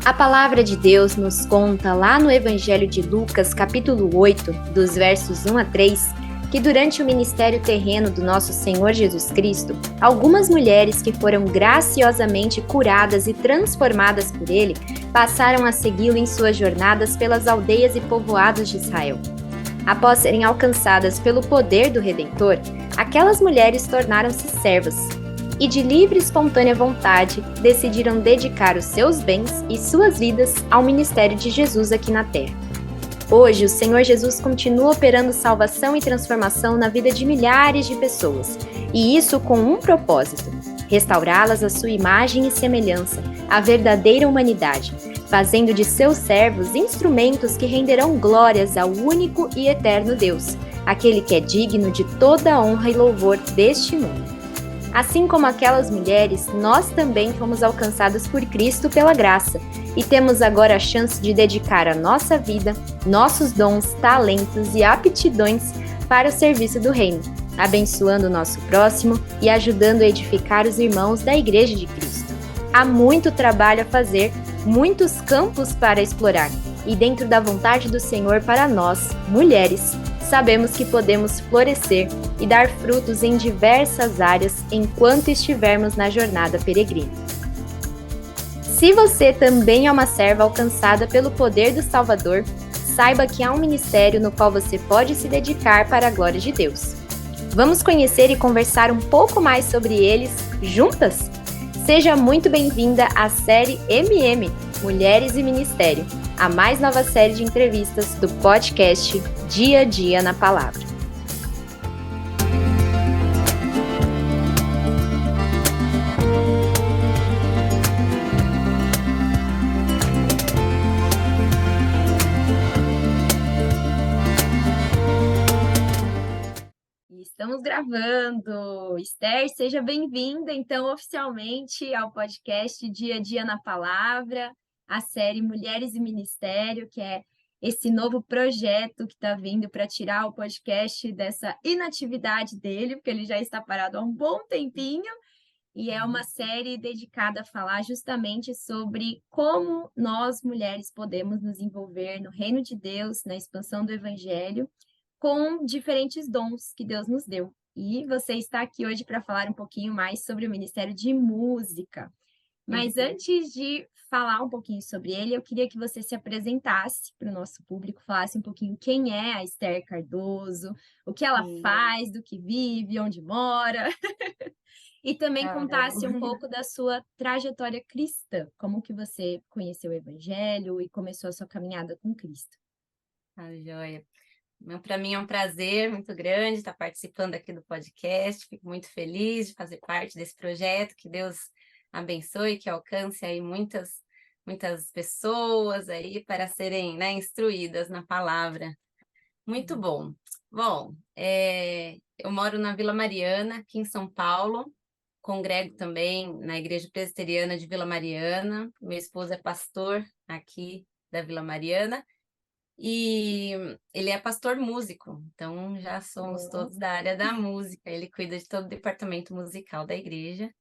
A palavra de Deus nos conta lá no Evangelho de Lucas, capítulo 8, dos versos 1 a 3, que durante o ministério terreno do nosso Senhor Jesus Cristo, algumas mulheres que foram graciosamente curadas e transformadas por ele, passaram a segui-lo em suas jornadas pelas aldeias e povoados de Israel. Após serem alcançadas pelo poder do Redentor, aquelas mulheres tornaram-se servas e, de livre e espontânea vontade, decidiram dedicar os seus bens e suas vidas ao ministério de Jesus aqui na Terra. Hoje, o Senhor Jesus continua operando salvação e transformação na vida de milhares de pessoas, e isso com um propósito: restaurá-las à sua imagem e semelhança, a verdadeira humanidade, fazendo de seus servos instrumentos que renderão glórias ao único e eterno Deus, aquele que é digno de toda a honra e louvor deste mundo. Assim como aquelas mulheres, nós também fomos alcançados por Cristo pela graça e temos agora a chance de dedicar a nossa vida, nossos dons, talentos e aptidões para o serviço do Reino, abençoando o nosso próximo e ajudando a edificar os irmãos da Igreja de Cristo. Há muito trabalho a fazer, muitos campos para explorar, e dentro da vontade do Senhor para nós, mulheres, sabemos que podemos florescer e dar frutos em diversas áreas enquanto estivermos na jornada peregrina. Se você também é uma serva alcançada pelo poder do Salvador, saiba que há um ministério no qual você pode se dedicar para a glória de Deus. Vamos conhecer e conversar um pouco mais sobre eles juntas? Seja muito bem-vinda à série MM, Mulheres e Ministério, a mais nova série de entrevistas do podcast Dia a Dia na Palavra. Estamos gravando. Esther, seja bem-vinda, então, oficialmente ao podcast Dia a Dia na Palavra, a série Mulheres e Ministério, que é esse novo projeto que está vindo para tirar o podcast dessa inatividade dele, porque ele já está parado há um bom tempinho, e é uma série dedicada a falar justamente sobre como nós, mulheres, podemos nos envolver no reino de Deus, na expansão do Evangelho, com diferentes dons que Deus nos deu. E você está aqui hoje para falar um pouquinho mais sobre o Ministério de Música. Mas antes de falar um pouquinho sobre ele, eu queria que você se apresentasse para o nosso público, falasse um pouquinho quem é a Esther Cardoso, o que ela faz, do que vive, onde mora, e também contasse um pouco da sua trajetória cristã, como que você conheceu o Evangelho e começou a sua caminhada com Cristo. Joia. Para mim é um prazer muito grande estar participando aqui do podcast. Fico muito feliz de fazer parte desse projeto. Que Deus abençoe, que alcance aí muitas pessoas aí para serem, né, instruídas na palavra. Muito bom. Bom, eu moro na Vila Mariana, aqui em São Paulo. Congrego também na Igreja Presbiteriana de Vila Mariana. Meu esposo é pastor aqui da Vila Mariana. E ele é pastor músico, então já somos todos da área da música. Ele cuida de todo o departamento musical da igreja,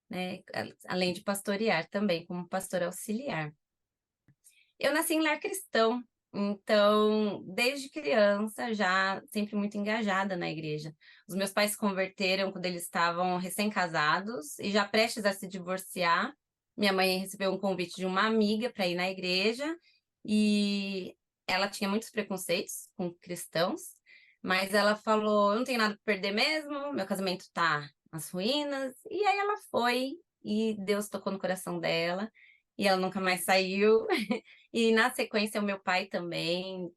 né? Além de pastorear também, como pastor auxiliar. Eu nasci em lar cristão, então desde criança já sempre muito engajada na igreja. Os meus pais se converteram quando eles estavam recém-casados e já prestes a se divorciar. Minha mãe recebeu um convite de uma amiga para ir na igreja e ela tinha muitos preconceitos com cristãos, mas ela falou: eu não tenho nada para perder mesmo, meu casamento tá nas ruínas. E aí ela foi e Deus tocou no coração dela e ela nunca mais saiu. E na sequência o meu pai também.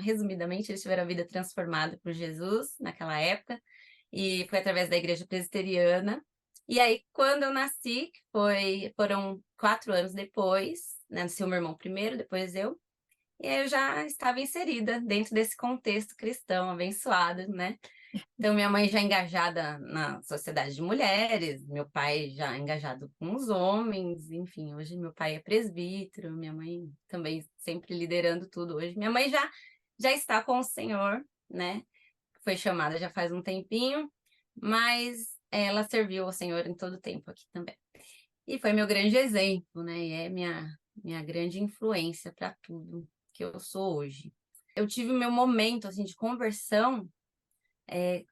Resumidamente, eles tiveram a vida transformada por Jesus naquela época, e foi através da igreja presbiteriana. E aí, quando eu nasci, foram 4 anos depois, né, nasceu meu irmão primeiro, depois eu, e aí eu já estava inserida dentro desse contexto cristão abençoado, né? Então, minha mãe já engajada na sociedade de mulheres, meu pai já engajado com os homens, enfim, hoje meu pai é presbítero, minha mãe também sempre liderando tudo hoje. Minha mãe já está com o Senhor, né? Foi chamada já faz um tempinho, mas ela serviu ao Senhor em todo o tempo aqui também. E foi meu grande exemplo, né? E é minha grande influência para tudo que eu sou hoje. Eu tive o meu momento assim de conversão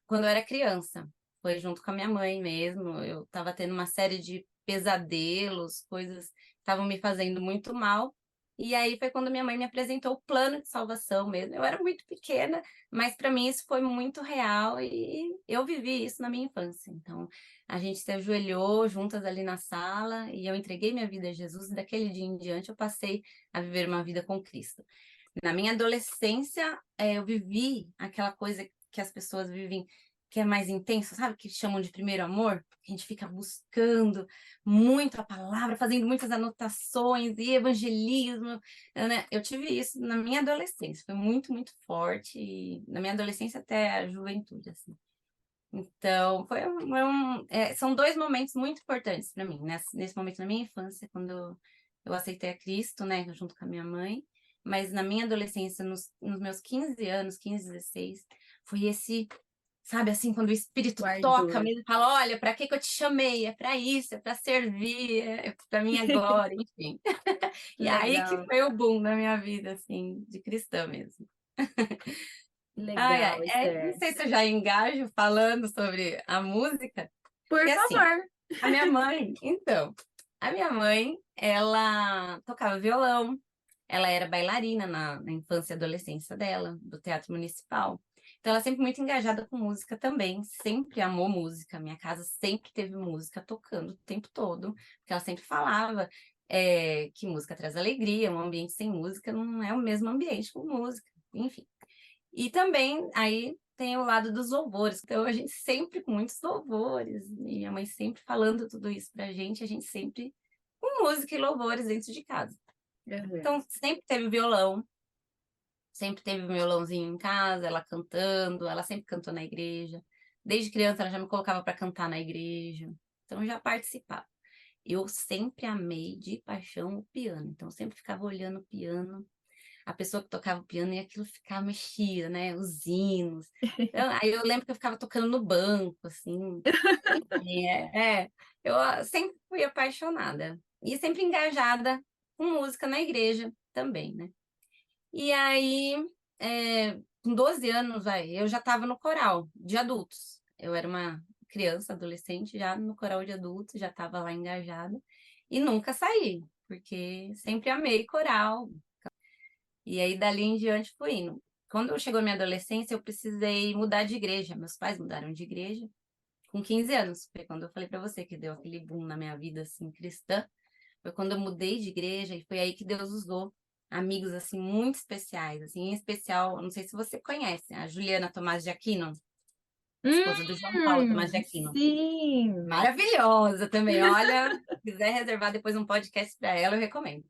quando eu era criança. Foi junto com a minha mãe mesmo. Eu estava tendo uma série de pesadelos, coisas que estavam me fazendo muito mal. E aí foi quando minha mãe me apresentou o plano de salvação mesmo. Eu era muito pequena, mas para mim isso foi muito real e eu vivi isso na minha infância. Então, a gente se ajoelhou juntas ali na sala e eu entreguei minha vida a Jesus e daquele dia em diante eu passei a viver uma vida com Cristo. Na minha adolescência, eu vivi aquela coisa que as pessoas vivem, que é mais intenso, sabe? Que chamam de primeiro amor. A gente fica buscando muito a palavra, fazendo muitas anotações e evangelismo, né? Eu tive isso na minha adolescência, foi muito, muito forte, e na minha adolescência até a juventude, assim. Então, são dois momentos muito importantes para mim, nesse momento na minha infância, quando eu aceitei a Cristo, né, junto com a minha mãe, mas na minha adolescência, nos meus 15 anos, 15, 16, foi esse, sabe, assim, quando o Espírito toca mesmo, fala, olha, para que eu te chamei? É para isso, é para servir, é para minha glória, enfim. E aí que foi o boom na minha vida, assim, de cristã mesmo. Ai, Legal, ai. Não Esther. sei se eu já engajo falando sobre a música, Por porque assim, favor. a minha mãe, ela tocava violão, ela era bailarina na infância e adolescência dela, do Teatro Municipal. Então, ela sempre muito engajada com música também, sempre amou música. Minha casa sempre teve música tocando o tempo todo, porque ela sempre falava que música traz alegria, um ambiente sem música não é o mesmo ambiente com música, enfim. E também aí tem o lado dos louvores. Então a gente sempre com muitos louvores, e minha mãe sempre falando tudo isso pra gente, a gente sempre com música e louvores dentro de casa. Uhum. Então sempre teve violão, sempre teve um violãozinho em casa, ela cantando, ela sempre cantou na igreja. Desde criança ela já me colocava para cantar na igreja. Então eu já participava. Eu sempre amei de paixão o piano, então eu sempre ficava olhando o piano, a pessoa que tocava o piano e aquilo ficava mexia, né? Os hinos. Então, aí eu lembro que eu ficava tocando no banco, assim. Enfim, eu sempre fui apaixonada. E sempre engajada com música na igreja também, né? E aí, com 12 anos, eu já estava no coral de adultos. Eu era uma criança, adolescente, já no coral de adultos, já estava lá engajada. E nunca saí, porque sempre amei coral, e aí, dali em diante, fui indo. Quando chegou a minha adolescência, eu precisei mudar de igreja. Meus pais mudaram de igreja com 15 anos. Foi quando eu falei para você que deu aquele boom na minha vida, assim, cristã. Foi quando eu mudei de igreja e foi aí que Deus usou amigos, assim, muito especiais. Assim, em especial, não sei se você conhece, a Juliana Tomás de Aquino, esposa do João Paulo Tomás de Aquino. Sim. Maravilhosa também. Olha, se quiser reservar depois um podcast para ela, eu recomendo.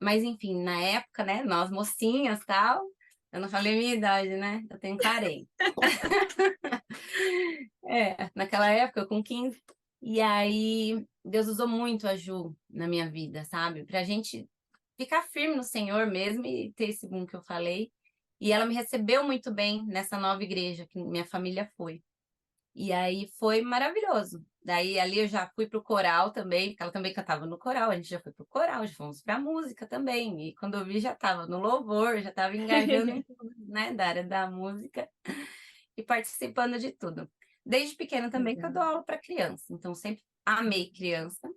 Mas, enfim, na época, né, nós mocinhas, tal, eu não falei a minha idade, né? Eu tenho 40. Naquela época, eu com 15. E aí, Deus usou muito a Ju na minha vida, sabe? Pra gente ficar firme no Senhor mesmo e ter esse boom que eu falei. E ela me recebeu muito bem nessa nova igreja que minha família foi. E aí foi maravilhoso. Daí ali eu já fui pro coral também, porque ela também cantava no coral, a gente já foi pro coral, já fomos pra música também. E quando eu vi, já estava no louvor, já estava engajando em tudo, né, da área da música e participando de tudo. Desde pequena também que eu dou Legal. aula para criança, então sempre amei criança,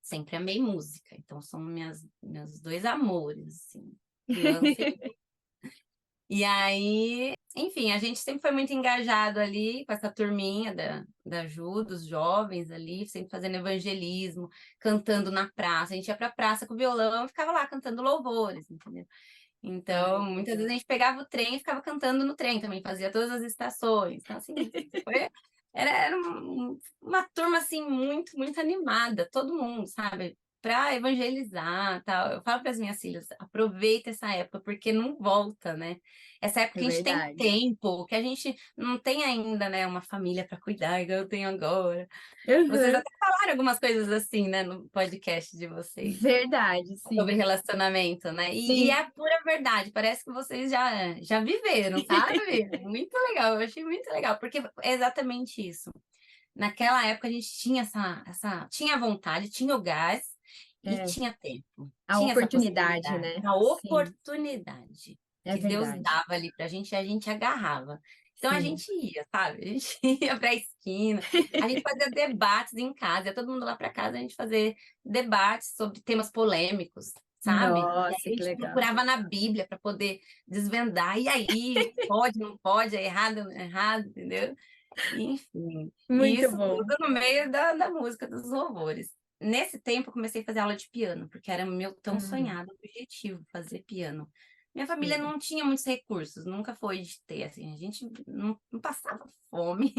sempre amei música. Então são meus dois amores, assim, criança e aí, enfim, a gente sempre foi muito engajado ali com essa turminha da Ju, dos jovens ali, sempre fazendo evangelismo, cantando na praça. A gente ia pra praça com violão e ficava lá cantando louvores, entendeu? Então, Ai, muitas vezes a legal. gente pegava o trem e ficava cantando no trem também, fazia todas as estações. Então, assim, era uma turma, assim, muito, muito animada, todo mundo, sabe? Para evangelizar, tal. Eu falo para as minhas filhas, aproveita essa época, porque não volta, né? Essa época É que a gente tem verdade. tempo, que a gente não tem ainda, né, uma família para cuidar, igual eu tenho agora. Vocês Uhum. até falaram algumas coisas assim, né, no podcast de vocês Verdade, sobre sim. relacionamento, né? E é Sim. a pura verdade, parece que vocês já viveram, sabe? Muito legal, eu achei muito legal, porque é exatamente isso. Naquela época a gente tinha tinha vontade, tinha o gás, E É, tinha tempo, a tinha essa oportunidade, possibilidade, né? a Sim, oportunidade é que Deus verdade. dava ali pra gente e a gente agarrava. Então a Sim. gente ia, sabe? A gente ia pra esquina, a gente fazia debates em casa, ia todo mundo lá pra casa, a gente fazia debates sobre temas polêmicos, sabe? E aí Nossa, a que gente legal. procurava na Bíblia para poder desvendar. E aí, pode, não pode, é errado, não é errado, entendeu? Enfim, e Muito isso bom. tudo no meio da música, dos louvores. Nesse tempo, eu comecei a fazer aula de piano, porque era meu tão Uhum, sonhado objetivo, fazer piano. Minha família sim. não tinha muitos recursos, nunca foi de ter, assim, a gente não passava fome,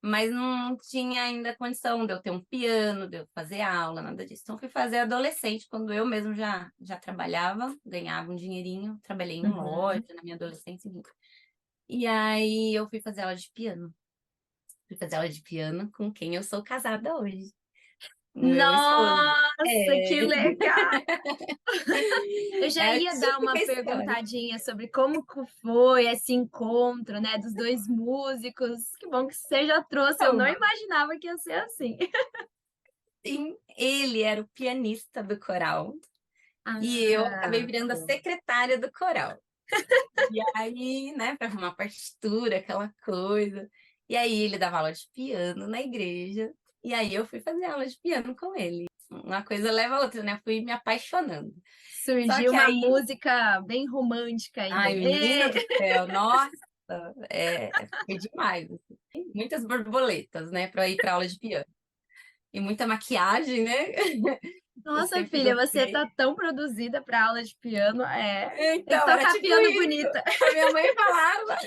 mas não tinha ainda condição de eu ter um piano, de eu fazer aula, nada disso. Então, fui fazer adolescente, quando eu mesmo já trabalhava, ganhava um dinheirinho, trabalhei em loja Uhum. na minha adolescência, enfim. E aí, eu fui fazer aula de piano. Fui fazer aula de piano com quem eu sou casada hoje, o meu esposo. Nossa, que É, legal! Eu já é a ia dar uma típica história. perguntadinha sobre como que foi esse encontro, né, dos dois músicos. Que bom que você já trouxe, eu não Então, imaginava que ia ser assim. sim, ele era o pianista do coral e eu acabei Ah, virando a bom. secretária do coral. E aí, né, para arrumar partitura, aquela coisa. E aí ele dava aula de piano na igreja. E aí eu fui fazer aula de piano com ele. Uma coisa leva a outra, né? Fui me apaixonando. Só Surgiu que uma aí, música bem romântica aí, ai, bem. menina Ê! do céu, nossa, foi demais, assim. Muitas borboletas, né, para ir para aula de piano. E muita maquiagem, né? Eu Nossa, sempre filha, você gostei. tá tão produzida para aula de piano, tem que Então, era tocar tipo piano isso. bonita. A minha mãe falava.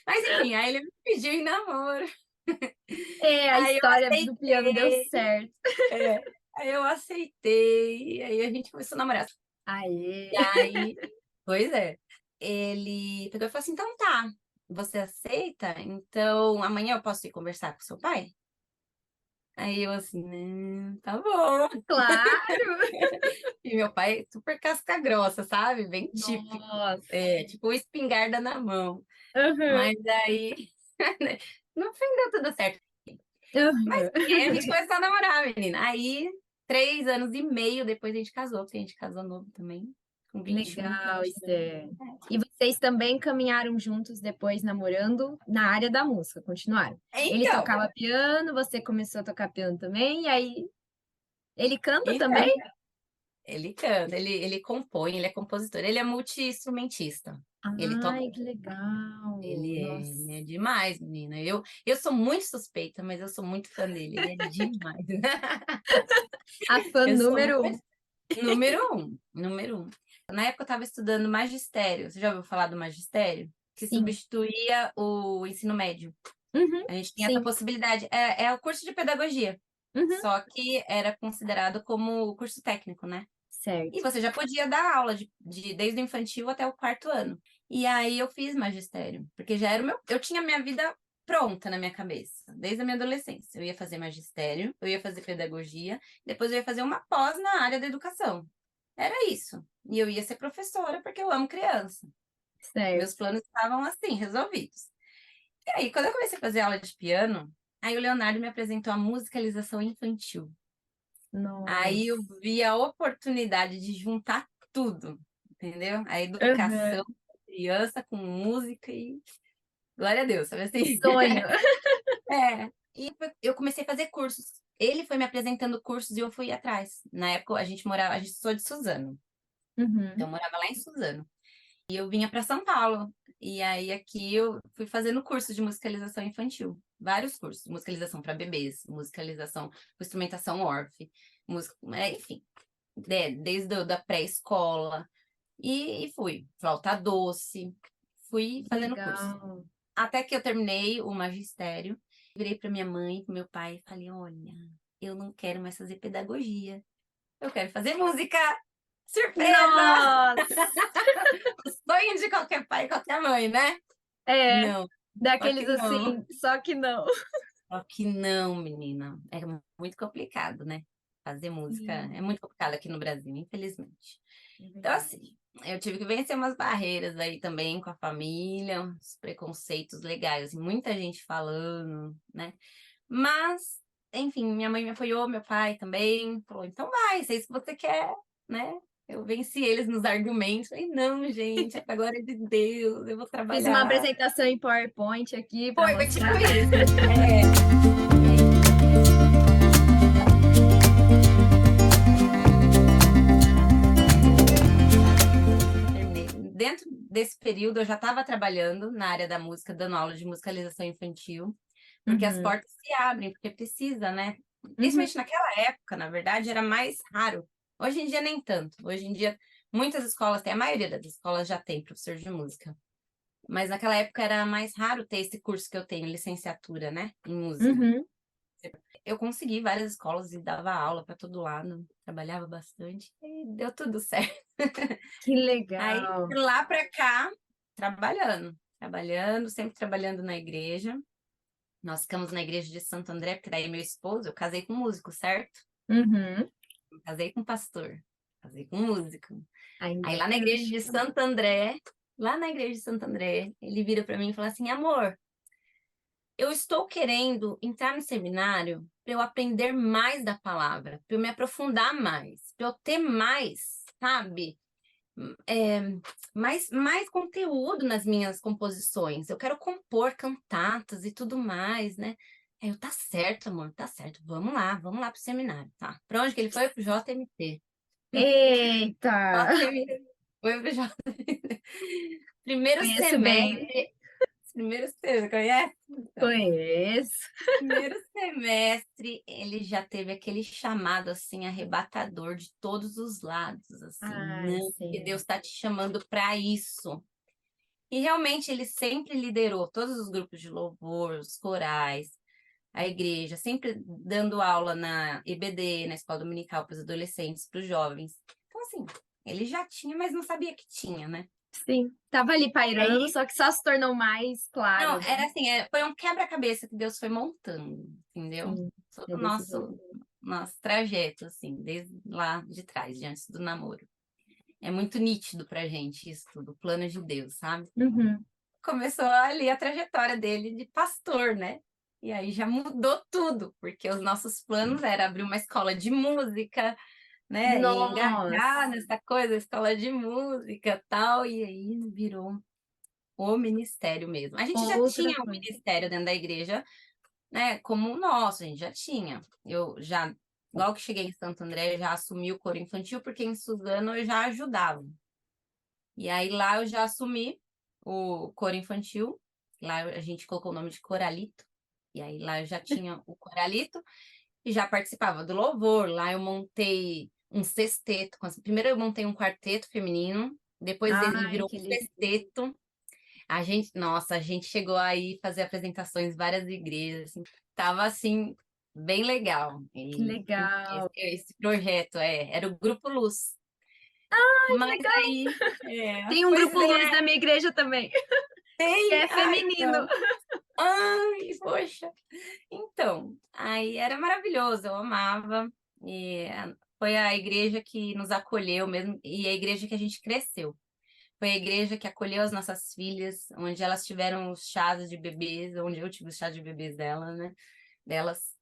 Mas enfim, aí ele me pediu em namoro. É, a Aí eu história do piano deu aceitei. certo. É, aí eu aceitei. E aí a gente começou a namorar. E Aê! aí, pois é. Ele pegou e falou assim: então tá, você aceita? Então amanhã eu posso ir conversar com seu pai? Aí eu assim, tá bom. Claro! E meu pai, super casca grossa, sabe? Bem típico. Nossa! É, tipo espingarda na mão. Aham, Mas aí, no fim deu tudo certo. Mas aham. enfim, aí a gente começou a namorar, menina. Aí, 3 anos e meio depois a gente casou, porque a gente casou novo também, com 21, pra Legal, gente ver. Esther. E vocês também caminharam juntos depois namorando na área da música, continuaram. Ele Então, tocava piano, você começou a tocar piano também, e aí ele canta também? então, ele canta, ele compõe, ele é compositor, ele é multi-instrumentista. Ele toca, Ai, que legal! ele é Nossa, demais, menina. Eu sou muito suspeita, mas eu sou muito fã dele, ele é demais. a fã Eu sou número muito um. número um, número um. Na época eu estava estudando magistério. Você já ouviu falar do magistério? Que Sim. substituía o ensino médio. Uhum, A gente tinha essa sim. possibilidade. É o curso de pedagogia, Uhum, só que era considerado como curso técnico, né? E certo. você já podia dar aula desde o infantil até o quarto ano. E aí eu fiz magistério, porque já era o meu. Eu tinha minha vida pronta na minha cabeça, desde a minha adolescência. Eu ia fazer magistério, eu ia fazer pedagogia, depois eu ia fazer uma pós na área da educação. Era isso. E eu ia ser professora porque eu amo criança. Meus Certo. planos estavam assim, resolvidos. E aí, quando eu comecei a fazer aula de piano, aí o Leonardo me apresentou a musicalização infantil. Aí eu Nossa. vi a oportunidade de juntar tudo, entendeu? A Aham. educação da criança com música e glória a Deus, sabe Um assim? sonho. É. E eu comecei a fazer cursos. Ele foi me apresentando cursos e eu fui atrás. Na época a gente sou de Suzano, então Uhum. eu morava lá em Suzano. E eu vinha para São Paulo. E aí aqui eu fui fazendo curso de musicalização infantil. Vários cursos, musicalização para bebês, musicalização com instrumentação orfe, enfim, desde da pré-escola. E fui, flauta doce, fui fazendo curso. Legal. Até que eu terminei o magistério, virei para minha mãe, para meu pai e falei: olha, eu não quero mais fazer pedagogia, eu quero fazer música. Surpresa! Nossa! O sonho de qualquer pai e qualquer mãe, né? É, Não, só que daqueles não. assim, só que não. Só que não, menina. É muito complicado, né? Fazer música é Sim, muito complicado aqui no Brasil, infelizmente. é Então, verdade. assim, eu tive que vencer umas barreiras aí também com a família, uns preconceitos legais, assim, muita gente falando, né? Mas enfim, minha mãe me apoiou, meu pai também, falou, então vai, se é isso que você quer, né? Eu venci eles nos argumentos, falei, não, gente, é pra glória de Deus, eu vou Fiz uma trabalhar. apresentação em PowerPoint aqui para Foi mostrar. tipo isso. E aí, terminei. Dentro desse período, eu já estava trabalhando na área da música, dando aula de musicalização infantil, porque as Uhum, portas se abrem, porque precisa, né? uhum, Principalmente naquela época, na verdade, era mais raro. Hoje em dia, nem tanto. Hoje em dia, muitas escolas têm, a maioria das escolas já tem professor de música. Mas naquela época era mais raro ter esse curso que eu tenho, licenciatura, né, em música. uhum. Eu consegui várias escolas e dava aula para todo lado, trabalhava bastante e deu tudo certo. Que Aí, legal. de lá para cá, trabalhando, sempre trabalhando na igreja. Nós ficamos na igreja de Santo André, porque daí meu esposo, eu casei com músico, certo? Uhum. Eu casei com pastor, casei com músico. Aí Ainda lá na bem. igreja de Santo André, lá na igreja de Santo André, ele vira para mim e fala assim: amor, eu estou querendo entrar no seminário para eu aprender mais da palavra, para eu me aprofundar mais, para eu ter mais, sabe? É, mais conteúdo nas minhas composições. Eu quero compor cantatas e tudo mais, né? Aí eu, tá certo, amor, tá certo. Vamos lá pro seminário, tá? Pra onde que ele foi? Pro JMT. Eita, JMT. Foi pro JMT. Primeiro conheço bem. semestre, primeiro semestre, conhece? Então, Conheço. primeiro semestre, ele já teve aquele chamado assim arrebatador de todos os lados, assim, Ai, não, porque sim. Deus está te chamando para isso. E realmente ele sempre liderou todos os grupos de louvor, os corais, a igreja, sempre dando aula na EBD, na escola dominical para os adolescentes, para os jovens. Então, assim, ele já tinha, mas não sabia que tinha, né? Sim. Tava ali pairando, Aí, só que só se tornou mais não, claro, era né? assim, foi um quebra-cabeça que Deus foi montando, entendeu? Sim. Todo É o desse jeito. nosso trajeto, assim, desde lá de trás, de antes do namoro. É muito nítido pra gente isso tudo, o plano de Deus, sabe? Uhum. Começou ali a trajetória dele de pastor, né? E aí já mudou tudo, porque os nossos planos era abrir uma escola de música, né? E engajar Nossa. nessa coisa, escola de música, tal, e aí virou o ministério mesmo. A gente já Outra tinha um coisa. ministério dentro da igreja, né? Como o nosso, a gente já tinha. Eu já, logo que cheguei em Santo André, eu já assumi o coro infantil, porque em Suzano eu já ajudava. E aí lá eu já assumi o coro infantil. Lá a gente colocou o nome de Coralito. E aí lá eu já tinha o Coralito e já participava do louvor. Lá eu montei um sexteto. Primeiro eu montei um quarteto feminino, depois ele Ai, virou que um lindo. sexteto. Nossa, a gente chegou aí fazer apresentações em várias igrejas, assim. Tava assim bem legal. Que E legal. esse projeto era o Grupo Luz. Ai, que Mas legal. aí, Tem um pois grupo Luz é, na minha igreja também, que tem. é feminino. Então, ai, poxa. Então, aí era maravilhoso, eu amava. E foi a igreja que nos acolheu mesmo, e a igreja que a gente cresceu. Foi a igreja que acolheu as nossas filhas, onde elas tiveram os chás de bebês, onde eu tive os chás de bebês delas, né? Delas.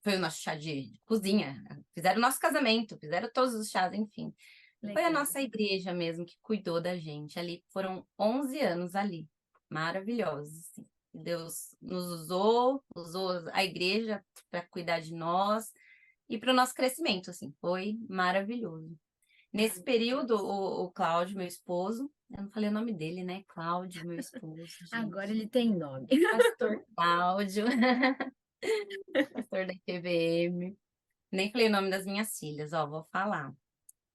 Foi o nosso chá de cozinha. Fizeram o nosso casamento, fizeram todos os chás, enfim. Foi a Legal. nossa igreja mesmo que cuidou da gente. Ali foram 11 anos ali. Maravilhosos, assim. Deus nos usou a igreja para cuidar de nós e para o nosso crescimento, assim. Foi maravilhoso. Nesse Ai, período, o Cláudio, meu esposo, eu não falei o nome dele, né? Cláudio, meu esposo, agora gente. ele tem nome. Pastor Cláudio, pastor da IPVM. Nem falei o nome das minhas filhas, ó, vou falar.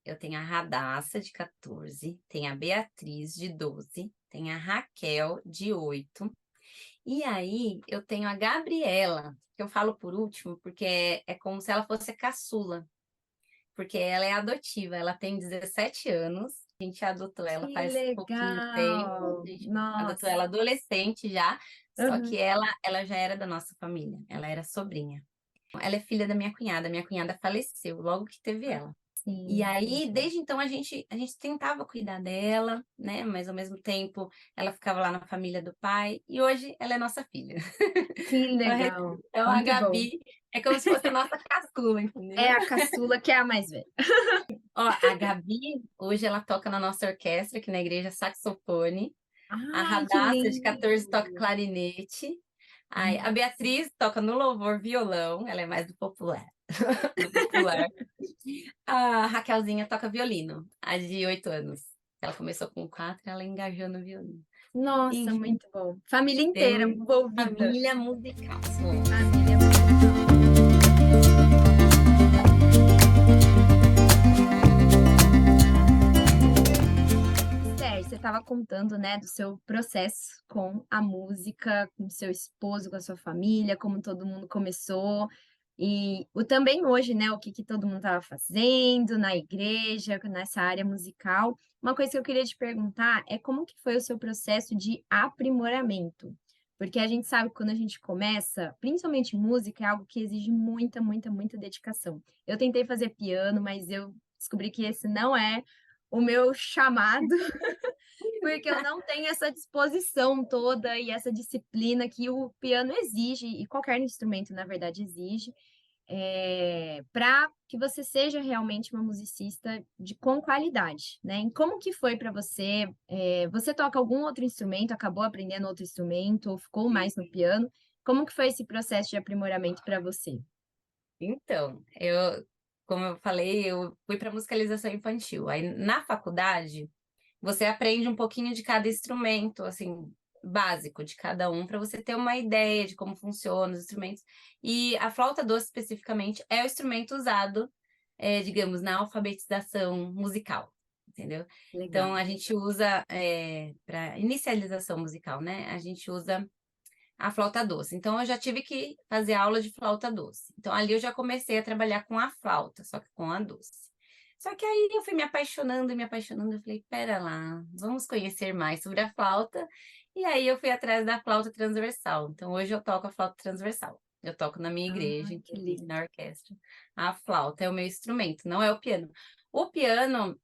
Eu tenho a Radassa, de 14, tem a Beatriz, de 12, tem a Raquel, de 8. E aí, eu tenho a Gabriela, que eu falo por último, porque é como se ela fosse a caçula, porque ela é adotiva, ela tem 17 anos, a gente adotou ela Que faz pouquinho tempo, legal. a gente adotou Nossa. ela adolescente já, só que Uhum. ela já era da nossa família, ela era sobrinha. Ela é filha da minha cunhada faleceu logo que teve ela. E aí, desde então, a gente tentava cuidar dela, né? Mas ao mesmo tempo ela ficava lá na família do pai, e hoje ela é nossa filha. Que legal, Então a muito bom. Gabi é como se fosse a nossa caçula, É entendeu? a caçula que é a mais velha. Ó, a Gabi, hoje ela toca na nossa orquestra aqui na igreja saxofone. A Ai, que Radassa, de 14, toca lindo. clarinete. Ai, a Beatriz toca no louvor violão, ela é mais do popular. Do popular. A Raquelzinha toca violino, a de 8 anos. Ela começou com 4, ela engajou no violino. Nossa, Enfim, muito bom. Família inteira temos envolvida. família musical. Somos. Família musical. Esther, você estava contando, né, do seu processo com a música, com seu esposo, com a sua família, como todo mundo começou. E o também hoje, né, o que que todo mundo estava fazendo na igreja, nessa área musical. Uma coisa que eu queria te perguntar é como que foi o seu processo de aprimoramento? Porque a gente sabe que quando a gente começa, principalmente música, é algo que exige muita, muita, muita dedicação. Eu tentei fazer piano, mas eu descobri que esse não é o meu chamado, porque eu não tenho essa disposição toda e essa disciplina que o piano exige, e qualquer instrumento, na verdade, exige, para que você seja realmente uma musicista com qualidade, né? E como que foi para você? Você toca algum outro instrumento, acabou aprendendo outro instrumento, ou ficou mais no piano? Como que foi esse processo de aprimoramento para você? Então, como eu falei, eu fui para musicalização infantil. Aí na faculdade, você aprende um pouquinho de cada instrumento, assim, básico de cada um, para você ter uma ideia de como funcionam os instrumentos. E a flauta doce, especificamente, é o instrumento usado, digamos, na alfabetização musical, entendeu? Então, Legal. a gente usa, para inicialização musical, né? A gente usa a flauta doce. Então, eu já tive que fazer aula de flauta doce. Então, ali eu já comecei a trabalhar com a flauta, só que com a doce. Só que aí eu fui me apaixonando e me apaixonando. Eu falei, pera lá, vamos conhecer mais sobre a flauta. E aí eu fui atrás da flauta transversal. Então, hoje eu toco a flauta transversal. Eu toco na minha igreja, Ai, que inclusive lindo. na orquestra. A flauta é o meu instrumento, não é o piano. O piano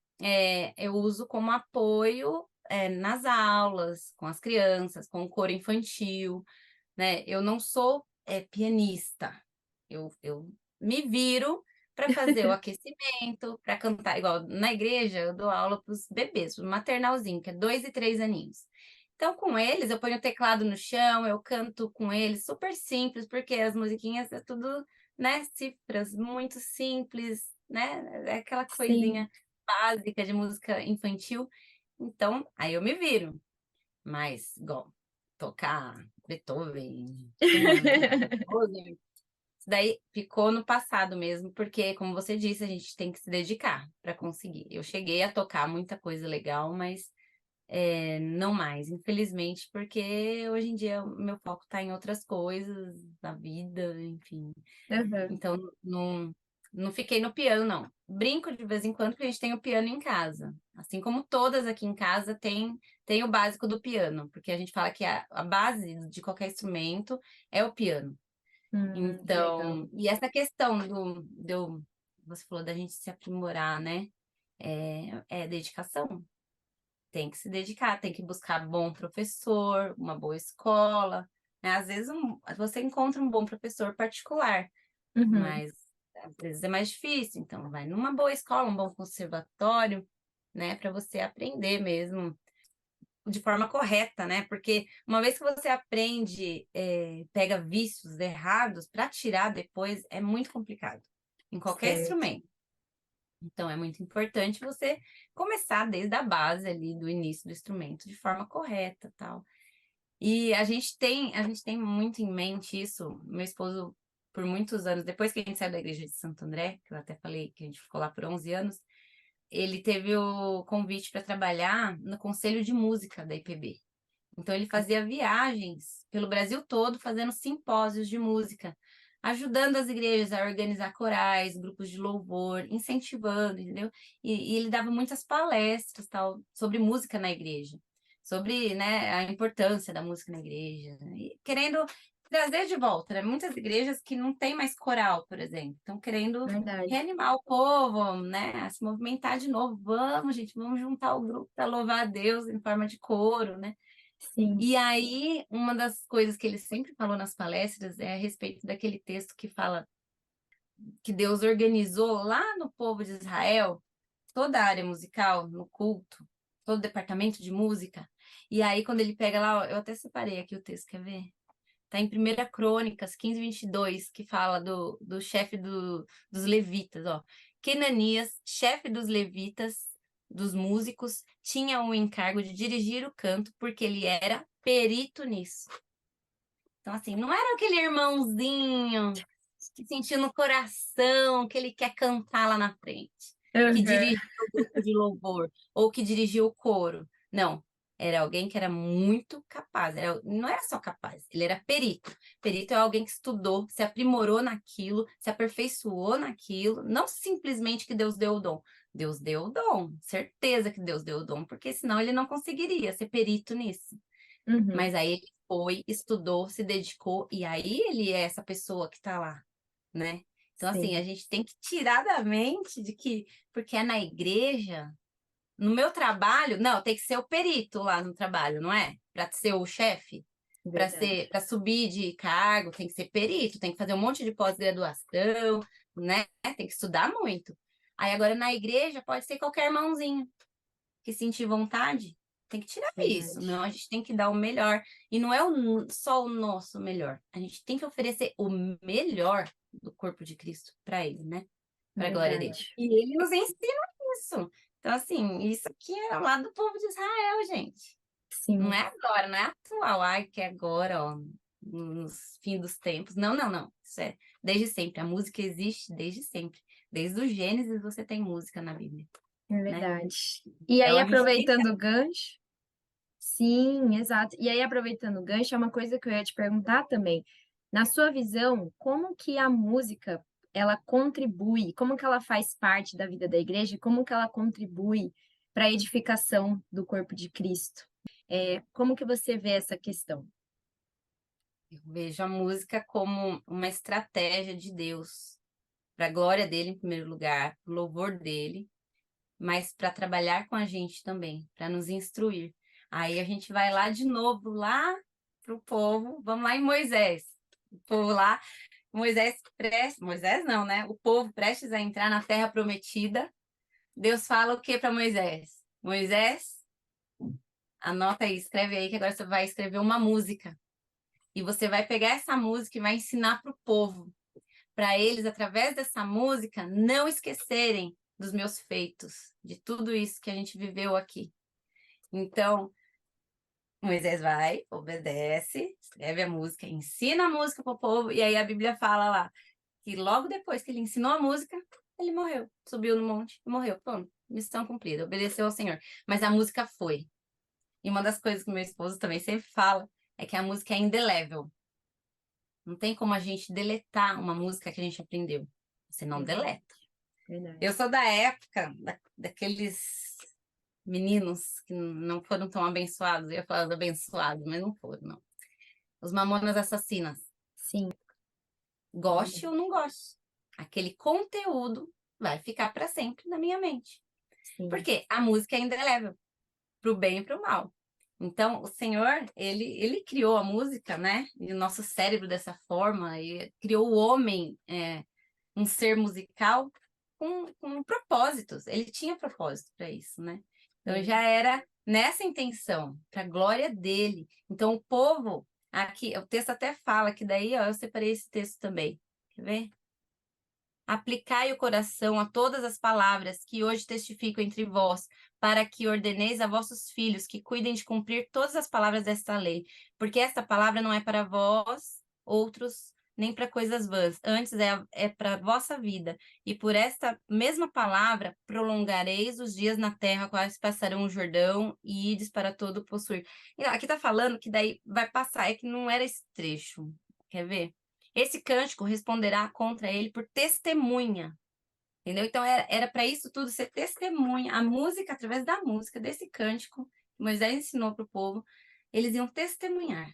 eu uso como apoio nas aulas, com as crianças, com o coro infantil, né? Eu não sou pianista. Eu me viro para fazer o aquecimento, para cantar. Igual na igreja, eu dou aula para os bebês, o maternalzinho, que é 2 e 3 aninhos. Então, com eles, eu ponho o teclado no chão, eu canto com eles, super simples, porque as musiquinhas é tudo, né, cifras muito simples, né? É aquela Sim. coisinha básica de música infantil. Então, aí eu me viro. Mas, igual, tocar Beethoven, Schumann, Mozart, isso daí ficou no passado mesmo, porque, como você disse, a gente tem que se dedicar para conseguir. Eu cheguei a tocar muita coisa legal, mas não mais, infelizmente, porque hoje em dia o meu foco está em outras coisas, na vida, enfim. Aham. Então, não fiquei no piano, não. Brinco de vez em quando, porque a gente tem o piano em casa. Assim como todas aqui em casa tem o básico do piano, porque a gente fala que a base de qualquer instrumento é o piano. Que legal. Então, e essa questão você falou da gente se aprimorar, né? É dedicação. Tem que se dedicar, tem que buscar bom professor, uma boa escola, né? Às vezes você encontra um bom professor particular, Uhum. mas às vezes é mais difícil, então vai numa boa escola, um bom conservatório, né, para você aprender mesmo de forma correta, né? Porque uma vez que você aprende, pega vícios errados, para tirar depois é muito complicado, em qualquer Certo. instrumento. Então é muito importante você começar desde a base ali do início do instrumento de forma correta, tal. E a gente tem muito em mente isso. Meu esposo, por muitos anos, depois que a gente saiu da igreja de Santo André, que eu até falei que a gente ficou lá por 11 anos, ele teve o convite para trabalhar no Conselho de Música da IPB. Então ele fazia viagens pelo Brasil todo, fazendo simpósios de música, ajudando as igrejas a organizar corais, grupos de louvor, incentivando, entendeu? E ele dava muitas palestras, tal, sobre música na igreja, sobre, né, a importância da música na igreja, e querendo trazer de volta, né? Muitas igrejas que não tem mais coral, por exemplo, estão querendo Verdade. reanimar o povo, né? A se movimentar de novo. Vamos, gente, vamos juntar o grupo para louvar a Deus em forma de coro, né? Sim. E aí, uma das coisas que ele sempre falou nas palestras é a respeito daquele texto que fala que Deus organizou lá no povo de Israel toda a área musical, no culto, todo o departamento de música. E aí, quando ele pega lá, eu até separei aqui o texto, quer ver? Tá em 1 Crônicas 15:22, que fala do chefe dos levitas, ó. Kenanias, chefe dos levitas, dos músicos, tinha o encargo de dirigir o canto, porque ele era perito nisso. Então, assim, não era aquele irmãozinho que sentiu no coração que ele quer cantar lá na frente, que dirigiu o grupo de louvor, ou que dirigiu o coro. Não, era alguém que era muito capaz. Não era só capaz, ele era perito. Perito é alguém que estudou, se aprimorou naquilo, se aperfeiçoou naquilo, não simplesmente que Deus deu o dom. Deus deu o dom, certeza que Deus deu o dom, porque senão ele não conseguiria ser perito nisso. Uhum. Mas aí ele foi, estudou, se dedicou, e aí ele é essa pessoa que está lá, né? Então, Sim. assim, a gente tem que tirar da mente de que, porque é na igreja, no meu trabalho, não, tem que ser o perito lá no trabalho, não é? Para ser o chefe, Verdade. para subir de cargo, tem que ser perito, tem que fazer um monte de pós-graduação, né? Tem que estudar muito. Aí agora na igreja pode ser qualquer irmãozinho que sentir vontade. Tem que tirar isso, Verdade. não, a gente tem que dar o melhor. E não é só o nosso melhor, a gente tem que oferecer o melhor do corpo de Cristo para ele, né? Para a glória dele. Verdade. E ele nos ensina isso. Então, assim, isso aqui é lá do povo de Israel, gente. Não Sim. é agora, não é atual, ai, que é agora, ó, nos fins dos tempos. Não, não, não. Isso é desde sempre. A música existe desde sempre. Desde o Gênesis você tem música na Bíblia, É né? verdade. E Então aí, a gente tem que... aproveitando o gancho, sim, exato. E aí, aproveitando o gancho, é uma coisa que eu ia te perguntar também. Na sua visão, como que a música, ela contribui, como que ela faz parte da vida da igreja, e como que ela contribui para a edificação do corpo de Cristo? Como que você vê essa questão? Eu vejo a música como uma estratégia de Deus, para a glória dele em primeiro lugar, para o louvor dele, mas para trabalhar com a gente também, para nos instruir. Aí a gente vai lá de novo, lá para o povo, vamos lá em Moisés. O povo lá, Moisés não, né? O povo prestes a entrar na terra prometida. Deus fala o que para Moisés? Moisés, anota aí, escreve aí que agora você vai escrever uma música. E você vai pegar essa música e vai ensinar para o povo, para eles, através dessa música, não esquecerem dos meus feitos, de tudo isso que a gente viveu aqui. Então, Moisés vai, obedece, escreve a música, ensina a música para o povo, e aí a Bíblia fala lá que logo depois que ele ensinou a música, ele morreu, subiu no monte e morreu. Pronto, missão cumprida, obedeceu ao Senhor. Mas a música foi. E uma das coisas que meu esposo também sempre fala é que a música é indelével. Não tem como a gente deletar uma música que a gente aprendeu. Você não deleta. Verdade. Eu sou da época daqueles meninos que não foram tão abençoados. Eu ia falar abençoados, mas não foram, não. Os Mamonas Assassinas. Sim. Goste ou não goste. Aquele conteúdo vai ficar para sempre na minha mente. Sim. Porque a música é indelével, para o bem e para o mal. Então, o Senhor, ele criou a música, né? E o nosso cérebro dessa forma, e criou o homem, um ser musical com propósitos. Ele tinha propósito para isso, né? Então, já era nessa intenção, para a glória dele. Então, o povo, aqui, o texto até fala que daí, ó, eu separei esse texto também. Quer ver? Aplicai o coração a todas as palavras que hoje testifico entre vós, para que ordeneis a vossos filhos que cuidem de cumprir todas as palavras desta lei. Porque esta palavra não é para vós, outros, nem para coisas vãs, antes é para a vossa vida. E por esta mesma palavra prolongareis os dias na terra, quais passarão o Jordão e ides para todo o possuir. E aqui está falando que daí vai passar, é que não era esse trecho. Quer ver? Esse cântico responderá contra ele por testemunha, entendeu? Então, era para isso tudo ser testemunha. A música, através da música, desse cântico que Moisés ensinou para o povo, eles iam testemunhar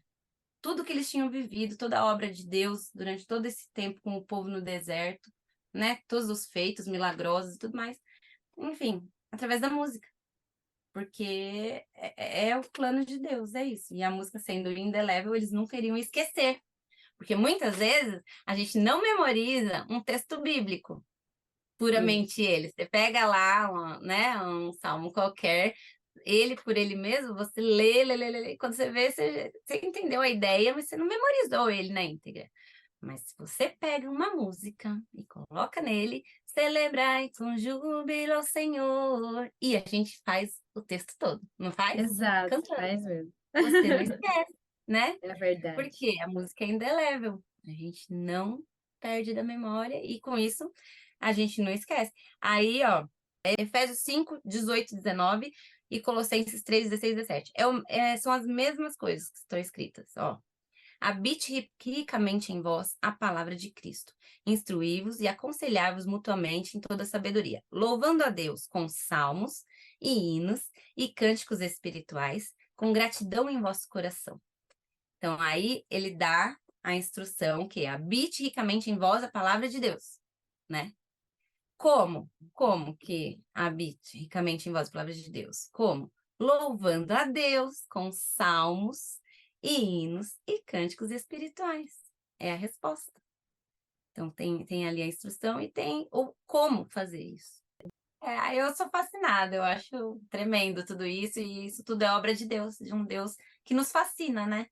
tudo que eles tinham vivido, toda a obra de Deus durante todo esse tempo com o povo no deserto, né? Todos os feitos milagrosos e tudo mais. Enfim, através da música. Porque é o plano de Deus, é isso. E a música sendo indelével, eles não queriam esquecer. Porque muitas vezes a gente não memoriza um texto bíblico, puramente ele. Você pega lá, né, um salmo qualquer, ele por ele mesmo, você lê. Quando você vê, você entendeu a ideia, mas você não memorizou ele na íntegra. Mas se você pega uma música e coloca nele, celebrai com júbilo ao Senhor, e a gente faz o texto todo, não faz? Exato, Cantando. faz mesmo. Você não esquece, né? É verdade. Porque a música é indelével. A gente não perde da memória e com isso a gente não esquece. Aí, ó, Efésios 5, 18, 19 e Colossenses 3, 16, 17. São as mesmas coisas que estão escritas, ó. Habite ricamente em vós a palavra de Cristo. Instruí-vos e aconselhai-vos mutuamente em toda sabedoria, louvando a Deus com salmos e hinos e cânticos espirituais, com gratidão em vosso coração. Então, aí ele dá a instrução que é habite ricamente em vós a palavra de Deus, né? Como? Como que habite ricamente em vós a palavra de Deus? Como? Louvando a Deus com salmos e hinos e cânticos espirituais. É a resposta. Então, tem ali a instrução e tem o como fazer isso. Aí eu sou fascinada, eu acho tremendo tudo isso, e isso tudo é obra de Deus, de um Deus que nos fascina, né?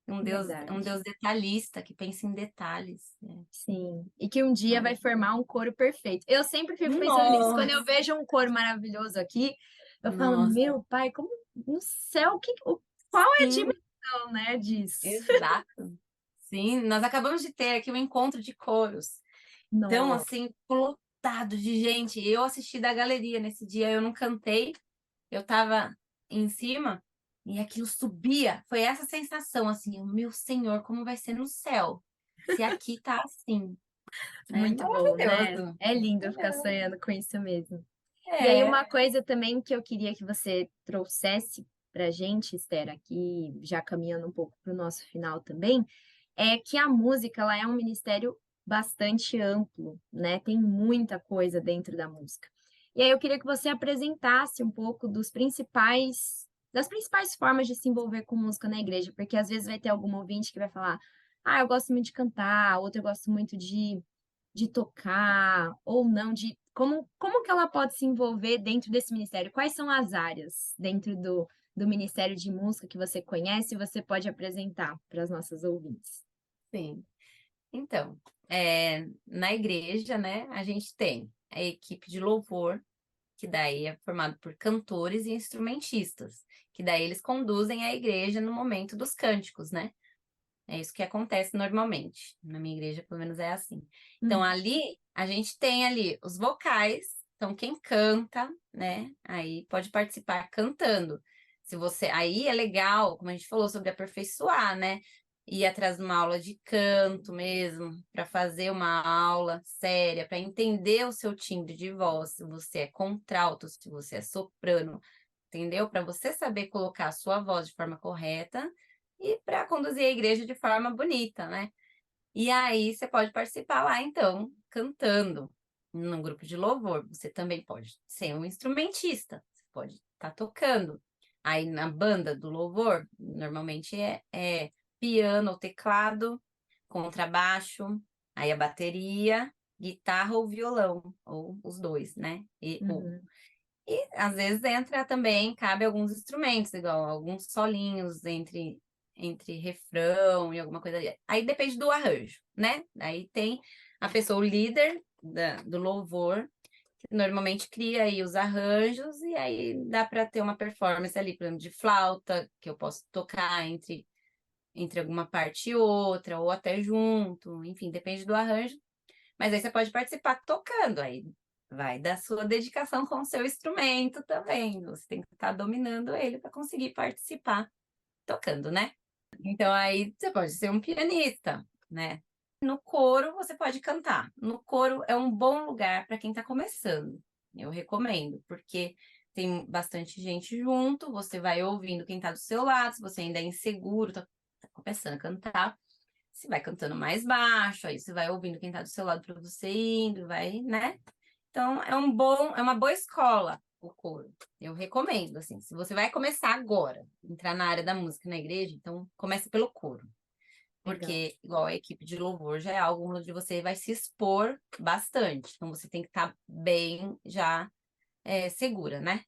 Um Verdade. Deus detalhista, que pensa em detalhes. Né? Sim. E que um dia vai formar um coro perfeito. Eu sempre fico pensando nisso. Quando eu Nossa, vejo um coro maravilhoso aqui, eu falo, nossa, meu pai, como no céu, qual é a sim, dimensão, né, disso? exato. Sim, nós acabamos de ter aqui um encontro de coros. Então, Nossa. assim, lotado de gente. Eu assisti da galeria nesse dia, eu não cantei, eu tava em cima e aquilo subia. Foi essa sensação, assim, meu Senhor, como vai ser no céu? Se aqui tá assim. É Muito bom, né? maravilhoso. É lindo ficar sonhando com isso mesmo. E aí, É, uma coisa também que eu queria que você trouxesse pra gente, Esther, aqui, já caminhando um pouco para o nosso final também, é que a música, ela é um ministério bastante amplo, né? Tem muita coisa dentro da música. E aí eu queria que você apresentasse um pouco das principais formas de se envolver com música na igreja, porque às vezes vai ter algum ouvinte que vai falar, eu gosto muito de cantar, outro eu gosto muito de tocar, ou não, como que ela pode se envolver dentro desse ministério? Quais são as áreas dentro do Ministério de Música que você conhece e você pode apresentar para as nossas ouvintes? sim. Então, na igreja, né, a gente tem a equipe de louvor, que daí é formado por cantores e instrumentistas, que daí eles conduzem a igreja no momento dos cânticos, né? É isso que acontece normalmente. Na minha igreja, pelo menos, é assim. Então, ali, a gente tem ali os vocais, então quem canta, né? Aí pode participar cantando. Se você, aí é legal, como a gente falou sobre aperfeiçoar, né? Ir atrás de uma aula de canto mesmo, para fazer uma aula séria, para entender o seu timbre de voz, se você é contralto, se você é soprano, entendeu? Para você saber colocar a sua voz de forma correta e para conduzir a igreja de forma bonita, né? E aí você pode participar lá, então, cantando num grupo de louvor. Você também pode ser um instrumentista, você pode estar tocando. Aí na banda do louvor, normalmente é piano ou teclado, contrabaixo, aí a bateria, guitarra ou violão, ou os dois, né? Uhum, E às vezes entra também, cabe alguns instrumentos, igual alguns solinhos entre refrão e alguma coisa ali. Aí depende do arranjo, né? Aí tem a pessoa, o líder do louvor, que normalmente cria aí os arranjos, e aí dá para ter uma performance ali, por exemplo, de flauta, que eu posso tocar entre alguma parte e outra, ou até junto, enfim, depende do arranjo. Mas aí você pode participar tocando, aí vai da sua dedicação com o seu instrumento também. Você tem que estar dominando ele para conseguir participar tocando, né? Então aí você pode ser um pianista, né? No coro você pode cantar. No coro é um bom lugar para quem está começando. Eu recomendo, porque tem bastante gente junto, você vai ouvindo quem está do seu lado, se você ainda é inseguro, tá tá começando a cantar, você vai cantando mais baixo, aí você vai ouvindo quem tá do seu lado para você indo, vai, né? Então, é uma boa escola o coro. Eu recomendo, assim, se você vai começar agora, entrar na área da música na igreja, então comece pelo coro. Porque, igual a equipe de louvor, já é algo onde você vai se expor bastante. Então, você tem que estar bem já segura, né?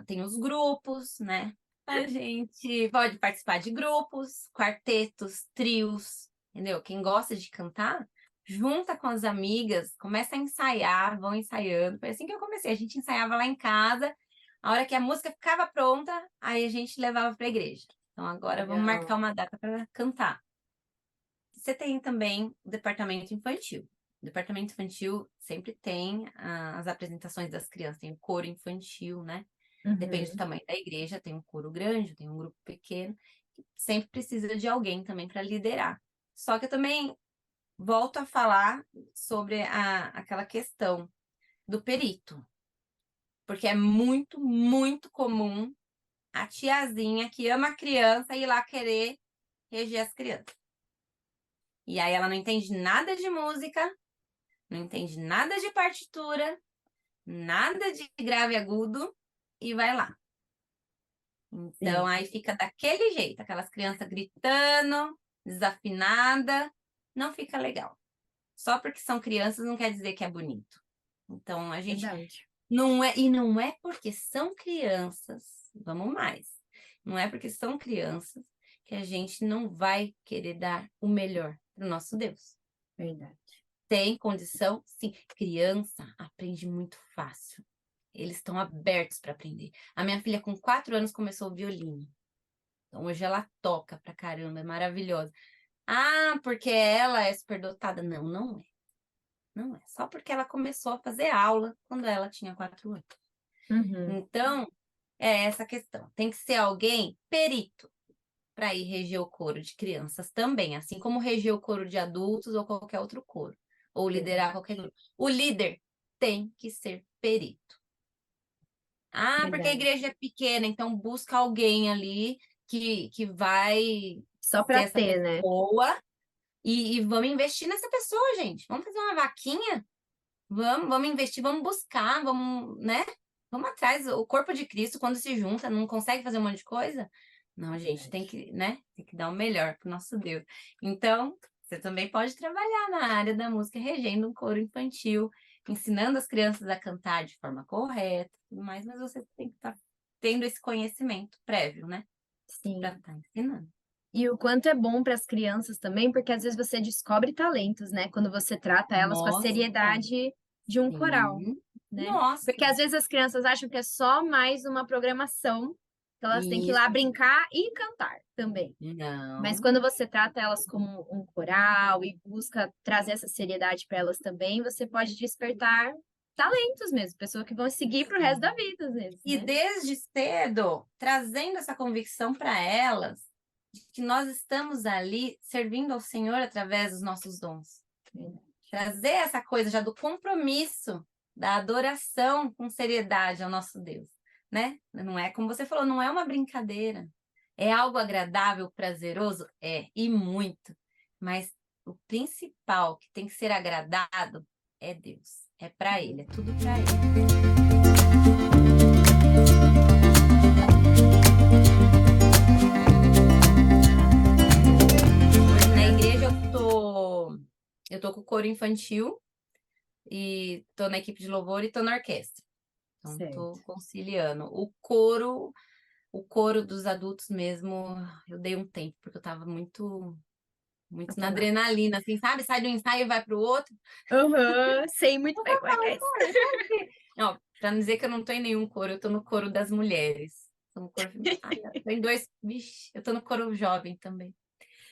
Tem os grupos, né? A gente pode participar de grupos, quartetos, trios, entendeu? Quem gosta de cantar, junta com as amigas, começa a ensaiar, vão ensaiando. Foi assim que eu comecei. A gente ensaiava lá em casa, a hora que a música ficava pronta, aí a gente levava para a igreja. Então agora vamos marcar uma data para cantar. Você tem também o departamento infantil. O departamento infantil sempre tem as apresentações das crianças, tem o coro infantil, né? Depende do tamanho da igreja, tem um coro grande, tem um grupo pequeno, sempre precisa de alguém também para liderar. Só que eu também volto a falar sobre aquela questão do perito, porque é muito, muito comum a tiazinha que ama a criança ir lá querer reger as crianças. E aí ela não entende nada de música, não entende nada de partitura, nada de grave e agudo, e vai lá. Então, aí fica daquele jeito, aquelas crianças gritando, desafinada, não fica legal. Só porque são crianças não quer dizer que é bonito. Então, a gente não é porque são crianças, vamos mais. Não é porque são crianças que a gente não vai querer dar o melhor para o nosso Deus. Verdade. Tem condição? Sim. Criança aprende muito fácil. Eles estão abertos para aprender. A minha filha, com 4 anos, começou o violino. Então, hoje ela toca pra caramba, é maravilhosa. Porque ela é superdotada. Não, não é. Não é. Só porque ela começou a fazer aula quando ela tinha 4 anos. Então, é essa questão. Tem que ser alguém perito para ir reger o coro de crianças também, assim como reger o coro de adultos ou qualquer outro coro. Ou liderar qualquer grupo. O líder tem que ser perito. Porque a igreja é pequena, então busca alguém ali que vai Só ser para essa ter, né? pessoa e vamos investir nessa pessoa, gente. Vamos fazer uma vaquinha? Vamos investir, vamos buscar, vamos, né? Vamos atrás. O corpo de Cristo, quando se junta, não consegue fazer um monte de coisa? Não, gente, tem que, né? Tem que dar o melhor pro nosso Deus. Então, você também pode trabalhar na área da música, regendo um coro infantil, ensinando as crianças a cantar de forma correta, tudo mais, mas você tem que estar tendo esse conhecimento prévio, né? Sim. Para estar ensinando. E o quanto é bom para as crianças também, porque às vezes você descobre talentos, né? Quando você trata elas com a seriedade de um coral, né? Nossa. Porque às vezes as crianças acham que é só mais uma programação, que elas têm que ir lá brincar e cantar também. Não. Mas quando você trata elas como um coral e busca trazer essa seriedade para elas também, você pode despertar talentos mesmo, pessoas que vão seguir para o resto da vida, às vezes. E né? desde cedo, trazendo essa convicção para elas, de que nós estamos ali servindo ao Senhor através dos nossos dons. Trazer essa coisa já do compromisso, da adoração com seriedade ao nosso Deus, né? Não é, como você falou, não é uma brincadeira. É algo agradável, prazeroso? É, e muito. Mas o principal que tem que ser agradado é Deus. É para Ele, é tudo para Ele. Na igreja eu tô com o coro infantil e tô na equipe de louvor e tô na orquestra. Então tô conciliando. O coro dos adultos mesmo, eu dei um tempo porque eu tava muito na adrenalina, assim, sabe? Sai do ensaio e vai pro outro. Sei muito bem como é isso. Não, pra não dizer que eu não tô em nenhum coro, eu tô no coro das mulheres. Tô no coro... tem 2... Vixe, eu tô no coro jovem também.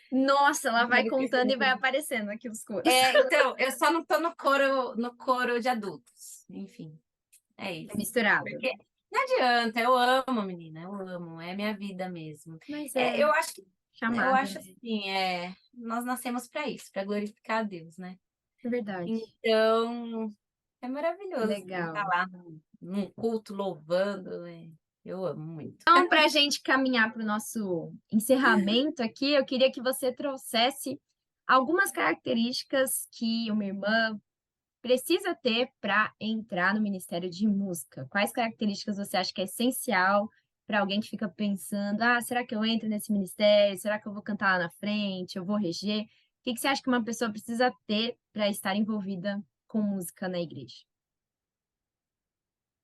Nossa, ela vai contando e vai aparecendo aqui os coros. Então, eu só não tô no coro de adultos. Enfim, é isso. É misturado. Porque não adianta, eu amo, menina, eu amo, é minha vida mesmo. Mas eu acho que chamada, eu acho assim, nós nascemos para isso, para glorificar a Deus, né? É verdade. Então, é maravilhoso Legal. estar lá num culto louvando. Eu amo muito. Então, para a gente caminhar para o nosso encerramento aqui, eu queria que você trouxesse algumas características que uma irmã precisa ter para entrar no Ministério de Música. Quais características você acha que é essencial para alguém que fica pensando, será que eu entro nesse ministério? Será que eu vou cantar lá na frente? Eu vou reger? O que que você acha que uma pessoa precisa ter para estar envolvida com música na igreja?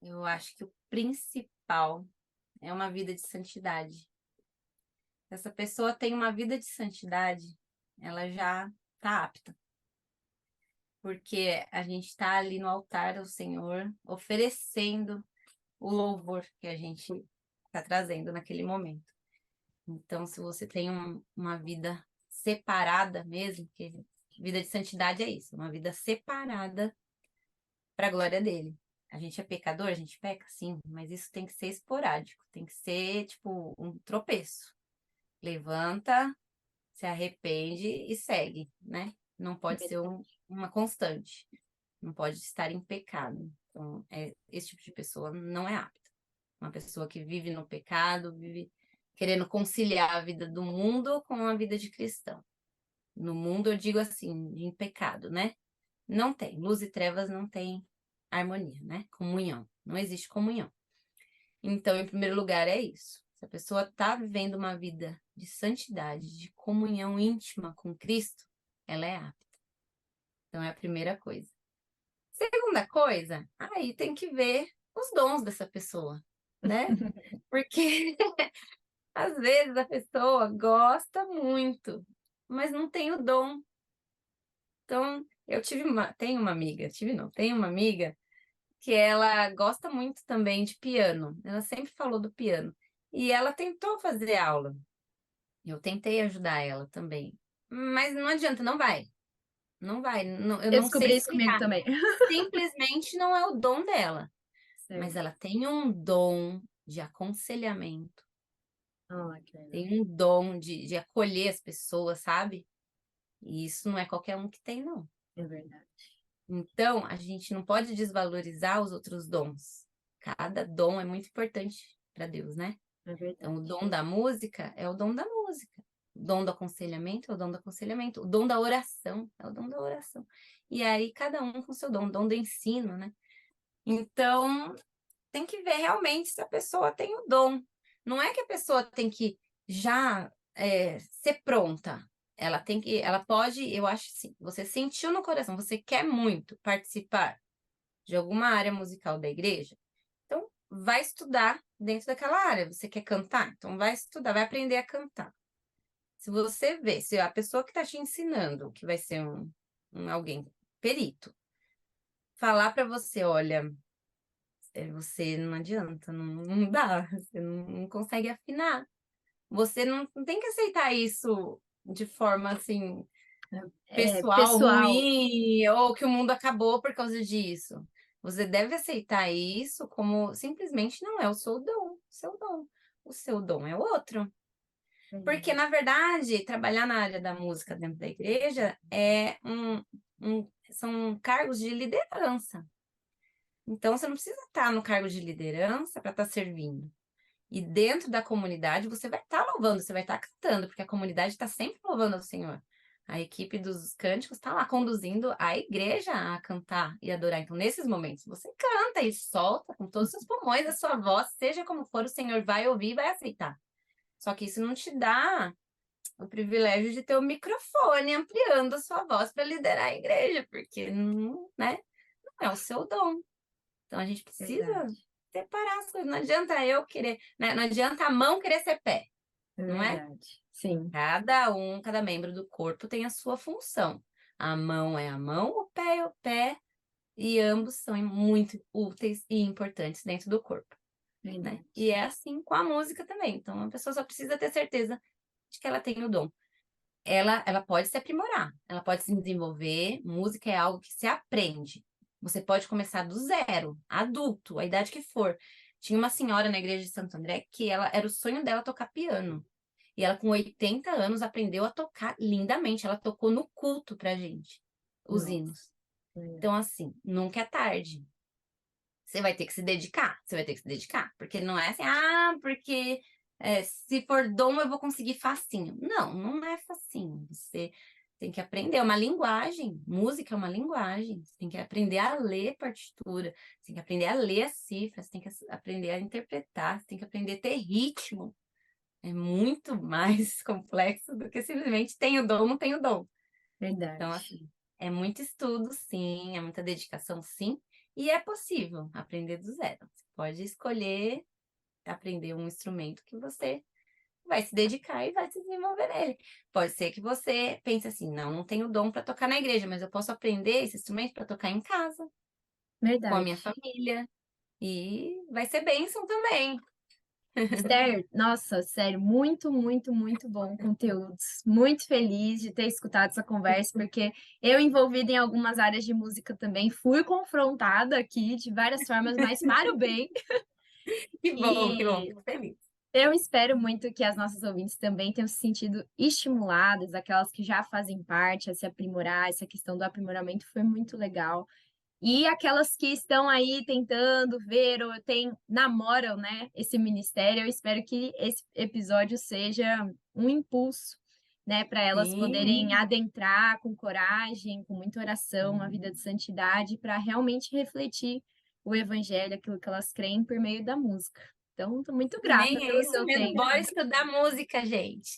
Eu acho que o principal é uma vida de santidade. Se essa pessoa tem uma vida de santidade, ela já está apta. Porque a gente está ali no altar ao Senhor, oferecendo o louvor que a gente está trazendo naquele momento. Então, se você tem uma vida separada mesmo, que vida de santidade é isso, uma vida separada para a glória dele. A gente é pecador, a gente peca, sim, mas isso tem que ser esporádico, tem que ser tipo um tropeço. Levanta, se arrepende e segue, né? Não pode ser uma constante, não pode estar em pecado. Então, esse tipo de pessoa não é apta. Uma pessoa que vive no pecado, vive querendo conciliar a vida do mundo com a vida de cristão. No mundo, eu digo assim, em pecado, né? Não tem. Luz e trevas não tem harmonia, né? Comunhão. Não existe comunhão. Então, em primeiro lugar, é isso. Se a pessoa está vivendo uma vida de santidade, de comunhão íntima com Cristo, ela é apta. Então, é a primeira coisa. Segunda coisa, aí tem que ver os dons dessa pessoa, né? Porque às vezes a pessoa gosta muito, mas não tem o dom. Então, tenho uma amiga que ela gosta muito também de piano. Ela sempre falou do piano. E ela tentou fazer aula. Eu tentei ajudar ela também. Mas não adianta, não vai. Não vai. Eu Eu não sei descobri isso comigo explicar. também. Simplesmente não é o dom dela. Mas Certo. ela tem um dom de aconselhamento. Que legal. Tem um dom de acolher as pessoas, sabe? E isso não é qualquer um que tem, não. É verdade. Então, a gente não pode desvalorizar os outros dons. Cada dom é muito importante para Deus, né? É verdade. Então, o dom da música é o dom da música. O dom do aconselhamento é o dom do aconselhamento. O dom da oração é o dom da oração. E aí, cada um com seu dom, o dom do ensino, né? Então, tem que ver realmente se a pessoa tem o dom. Não é que a pessoa tem que já ser pronta. Ela pode, eu acho assim, você sentiu no coração, você quer muito participar de alguma área musical da igreja, então vai estudar dentro daquela área. Você quer cantar? Então vai estudar, vai aprender a cantar. Se você vê, se a pessoa que está te ensinando, que vai ser alguém perito, falar para você, olha, você não adianta, não dá, você não consegue afinar. Você não tem que aceitar isso de forma assim pessoal, Pessoal. ruim, ou que o mundo acabou por causa disso. Você deve aceitar isso como simplesmente não é o seu dom, o seu dom. O seu dom é outro. Porque, na verdade, trabalhar na área da música dentro da igreja são cargos de liderança. Então, você não precisa estar no cargo de liderança para estar servindo. E dentro da comunidade, você vai estar louvando, você vai estar cantando, porque a comunidade está sempre louvando ao Senhor. A equipe dos cânticos está lá conduzindo a igreja a cantar e adorar. Então, nesses momentos, você canta e solta com todos os seus pulmões a sua voz, seja como for, o Senhor vai ouvir e vai aceitar. Só que isso não te dá o privilégio de ter o microfone ampliando a sua voz para liderar a igreja, porque não, né, não é o seu dom. Então, a gente precisa separar as coisas. Não adianta eu querer, né? Não adianta a mão querer ser pé, não é? Verdade. Sim. Cada membro do corpo tem a sua função. A mão é a mão, o pé é o pé, e ambos são muito úteis e importantes dentro do corpo, né? E é assim com a música também. Então, a pessoa só precisa ter certeza de que ela tem o dom. Ela pode se aprimorar, ela pode se desenvolver. Música é algo que se aprende. Você pode começar do zero, adulto, a idade que for. Tinha uma senhora na igreja de Santo André que era o sonho dela tocar piano. E ela, com 80 anos, aprendeu a tocar lindamente. Ela tocou no culto pra gente, os hinos. Então, assim, nunca é tarde. você vai ter que se dedicar, porque não é assim, porque se for dom eu vou conseguir facinho. Não, não é facinho, você tem que aprender, é uma linguagem, música é uma linguagem, você tem que aprender a ler partitura, você tem que aprender a ler as cifras, você tem que aprender a interpretar, você tem que aprender a ter ritmo. É muito mais complexo do que simplesmente tem o dom, não tem o dom. Verdade. Então, assim, é muito estudo, sim, é muita dedicação, sim, e é possível aprender do zero. Você pode escolher aprender um instrumento que você vai se dedicar e vai se desenvolver nele. Pode ser que você pense assim, não tenho dom para tocar na igreja, mas eu posso aprender esse instrumento para tocar em casa, com a minha Verdade. família, e vai ser bênção também. Esther, nossa, sério, muito, muito, muito bom conteúdo. Muito feliz de ter escutado essa conversa, porque eu, envolvida em algumas áreas de música também, fui confrontada aqui de várias formas, mas para o bem. Que bom, E fico feliz. eu espero muito que as nossas ouvintes também tenham se sentido estimuladas, aquelas que já fazem parte, a se aprimorar. Essa questão do aprimoramento foi muito legal. E aquelas que estão aí tentando ver ou namoram, né, esse ministério, eu espero que esse episódio seja um impulso, né, para elas poderem Sim, adentrar com coragem, com muita oração, uma vida de santidade, para realmente refletir o evangelho, aquilo que elas creem por meio da música. Então, estou muito grata também é pelo isso seu mesmo, tempo. bora estudar música, gente.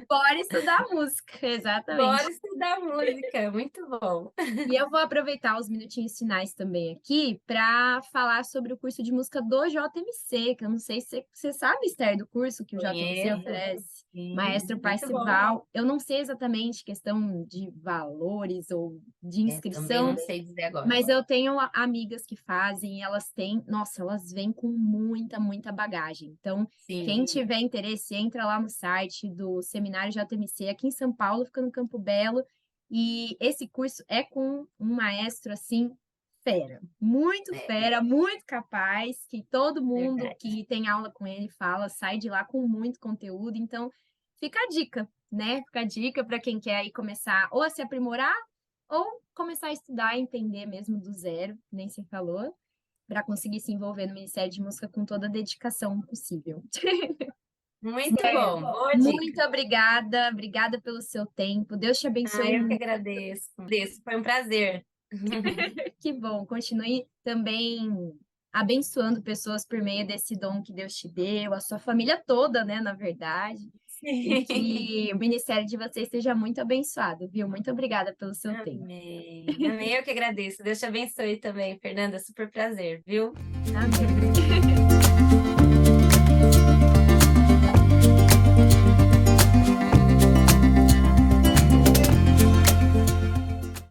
Bora estudar música, exatamente. Bora estudar música, muito bom. E eu vou aproveitar os minutinhos finais também aqui para falar sobre o curso de música do JMC, que eu não sei se você sabe, Esther, do curso que o JMC Conheço, oferece, sim, Maestro muito bom. Parcival. Eu não sei exatamente questão de valores ou de Também inscrição, não sei dizer agora. mas eu tenho amigas que fazem e elas têm, nossa, elas vêm com muita, muita bagagem. Então, quem Sim, tiver interesse, entra lá no site do Seminário JMC, aqui em São Paulo, fica no Campo Belo. E esse curso é com um maestro assim, fera, muito capaz, que todo mundo verdade. que tem aula com ele fala, sai de lá com muito conteúdo. Então, fica a dica, né? Fica a dica para quem quer aí começar ou a se aprimorar ou começar a estudar e entender mesmo do zero, que nem você falou, para conseguir se envolver no Ministério de Música com toda a dedicação possível. Muito bom, boa Muito dica. obrigada pelo seu tempo. Deus te abençoe Eu que muito. agradeço. Foi um prazer. Que bom. Continue também abençoando pessoas por meio desse dom que Deus te deu, a sua família toda, né, na verdade. E Sim. que o ministério de vocês seja muito abençoado, viu? Muito obrigada pelo seu tempo. Amém. Amém, eu que agradeço. Deus te abençoe também, Fernanda. Super prazer, viu? Amém.